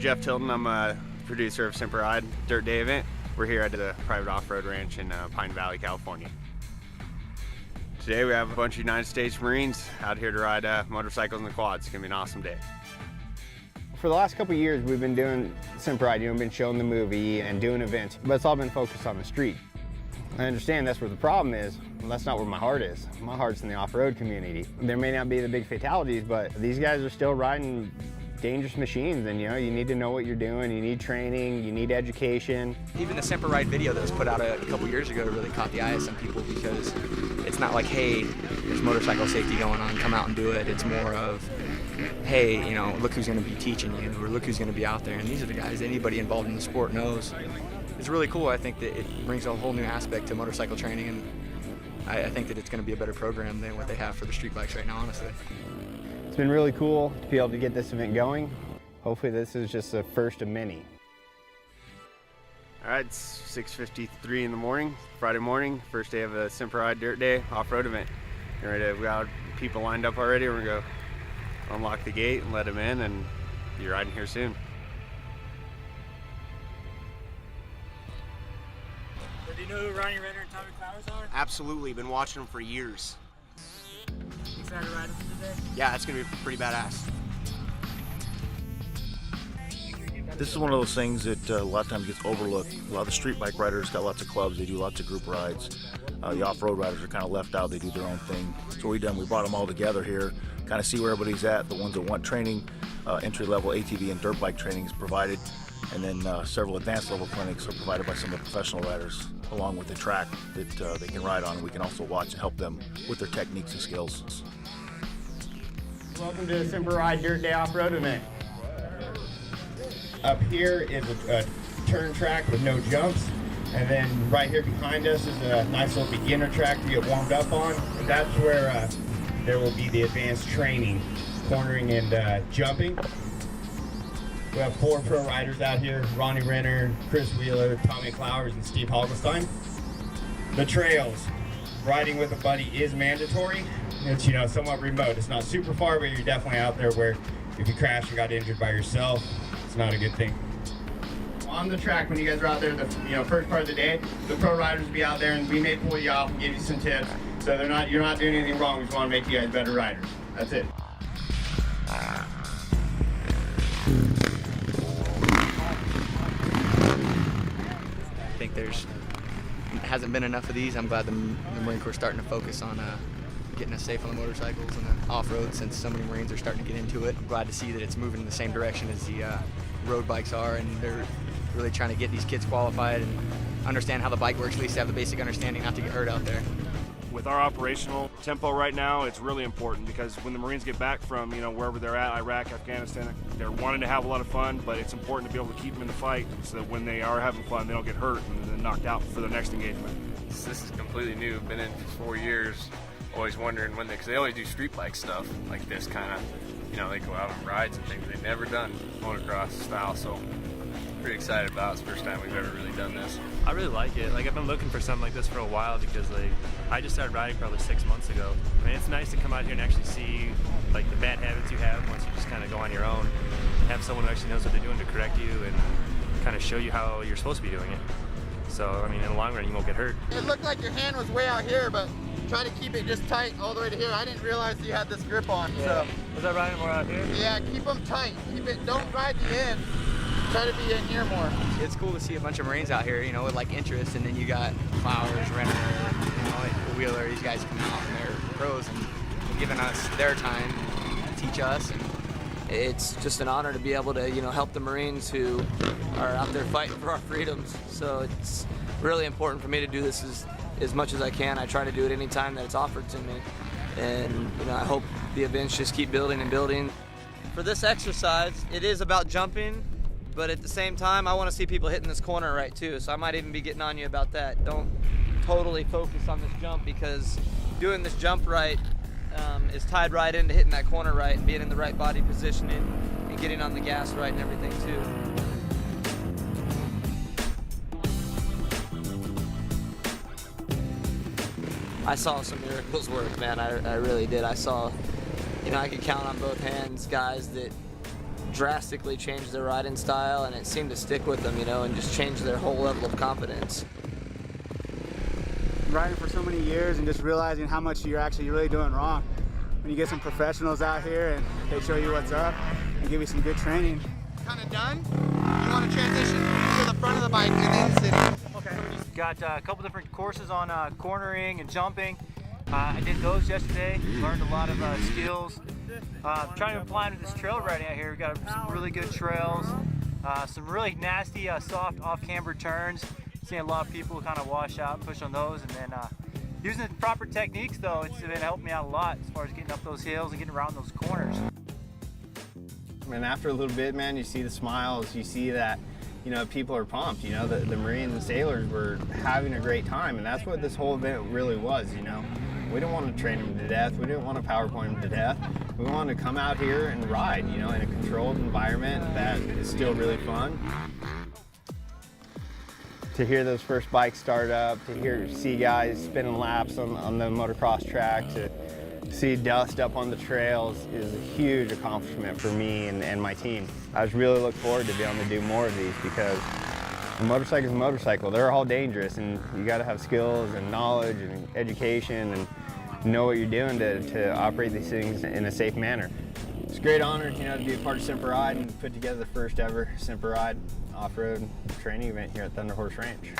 Jeff Tilton. I'm a producer of Semper Dirt Day event. We're here at the private off-road ranch in Pine Valley, California. Today we have a bunch of United States Marines out here to ride motorcycles and the quads. It's gonna be an awesome day. For the last couple of years, we've been doing Semper Ride, been showing the movie and doing events, but it's all been focused on the street. I understand that's where the problem is. Well, that's not where my heart is. My heart's in the off-road community. There may not be the big fatalities, but these guys are still riding dangerous machines, and you need to know what you're doing. You need training, you need education. Even the Semper Ride video that was put out a couple years ago really caught the eye of some people, because it's not like, hey, there's motorcycle safety going on, come out and do it. It's more of, hey, look who's going to be teaching you, or look who's going to be out there. And these are the guys anybody involved in the sport knows. It's really cool. I think that it brings a whole new aspect to motorcycle training, and I think that it's going to be a better program than what they have for the street bikes right now, honestly. It's been really cool to be able to get this event going. Hopefully this is just the first of many. All right, it's 6:53 in the morning, Friday morning, first day of a Semper Ride Dirt Day off-road event. We got people lined up already. We're gonna go unlock the gate and let them in, and be riding here soon. Do you know who Ronnie Renner and Tommy Flowers are? Absolutely, been watching them for years. Excited to ride with them today? Yeah, it's gonna be pretty badass. This is one of those things that a lot of times gets overlooked. A lot of the street bike riders got lots of clubs, they do lots of group rides. The off-road riders are kind of left out, they do their own thing. So we brought them all together here, kind of see where everybody's at. The ones that want training, entry-level ATV and dirt bike training is provided, and then several advanced level clinics are provided by some of the professional riders, along with the track that they can ride on. And we can also watch and help them with their techniques and skills. Welcome to the Semper Ride Dirt Day off-road event. Up here is a turn track with no jumps, and then right here behind us is a nice little beginner track to get warmed up on, and that's where there will be the advanced training, cornering and jumping. We have 4 pro riders out here: Ronnie Renner, Chris Wheeler, Tommy Flowers, and Steve Hoggelstein. The trails, riding with a buddy is mandatory. It's somewhat remote. It's not super far, but you're definitely out there where if you crash and got injured by yourself, it's not a good thing. On the track, when you guys are out there, the first part of the day, the pro riders will be out there, and we may pull you off and give you some tips. So you're not doing anything wrong. We just want to make you guys better riders. That's it. I think hasn't been enough of these. I'm glad the Marine Corps is starting to focus on getting us safe on the motorcycles and the off-road, since so many Marines are starting to get into it. I'm glad to see that it's moving in the same direction as the road bikes are, and they're really trying to get these kids qualified and understand how the bike works, at least have the basic understanding not to get hurt out there. With our operational tempo right now, it's really important, because when the Marines get back from wherever they're at, Iraq, Afghanistan, they're wanting to have a lot of fun, but it's important to be able to keep them in the fight so that when they are having fun, they don't get hurt and then knocked out for their next engagement. This is completely new. Been in for 4 years. Always wondering when because they always do street bike stuff like this kind of, they go out on rides and things. They've never done motocross style, so pretty excited about it. It's the first time we've ever really done this. I really like it. I've been looking for something like this for a while, because I just started riding probably 6 months ago. I mean, it's nice to come out here and actually see the bad habits you have once you just kind of go on your own. Have someone who actually knows what they're doing to correct you and kind of show you how you're supposed to be doing it. So, I mean, in the long run, you won't get hurt. It looked like your hand was way out here, but try to keep it just tight all the way to here. I didn't realize you had this grip on. Yeah. So was that riding more out here? Yeah, keep them tight. Don't ride the end. Try to be in here more. It's cool to see a bunch of Marines out here, with interest, and then you got Flowers, Renner, Wheeler. These guys come out and they're pros and giving us their time to teach us. And it's just an honor to be able to, help the Marines who are out there fighting for our freedoms. So it's really important for me to do this as much as I can. I try to do it any time that it's offered to me. And, I hope the events just keep building and building. For this exercise, it is about jumping, but at the same time, I want to see people hitting this corner right too. So I might even be getting on you about that. Don't totally focus on this jump, because doing this jump right is tied right into hitting that corner right and being in the right body positioning and getting on the gas right and everything too. I saw some miracles work, man. I really did. I saw, I could count on both hands guys that drastically changed their riding style, and it seemed to stick with them, you know, and just change their whole level of confidence. Riding for so many years and just realizing how much you're actually really doing wrong. When you get some professionals out here and they show you what's up and give you some good training. Kind of done? You want to transition to the front of the bike and then sit. Okay. Got a couple different courses on cornering and jumping. I did those yesterday, learned a lot of skills. Trying to apply them to this trail riding out here. We've got some really good trails, some really nasty, soft off-camber turns. Seeing a lot of people kind of wash out and push on those, and then using the proper techniques though, it's been helping me out a lot as far as getting up those hills and getting around those corners. And after a little bit, man, you see the smiles, you see that, you know, people are pumped, you know, the Marines and sailors were having a great time, and that's what this whole event really was, you know. We didn't want to train them to death, we didn't want to PowerPoint them to death. We wanted to come out here and ride, you know, in a controlled environment that is still really fun. To hear those first bikes start up, to see guys spinning laps on the motocross track, to see dust up on the trails is a huge accomplishment for me and my team. I just really look forward to being able to do more of these because a motorcycle is a motorcycle. They're all dangerous, and you got to have skills and knowledge and education and know what you're doing to operate these things in a safe manner. It's a great honor, you know, to be a part of Semper Ride and put together the first ever Semper Ride off-road training event here at Thunder Horse Ranch.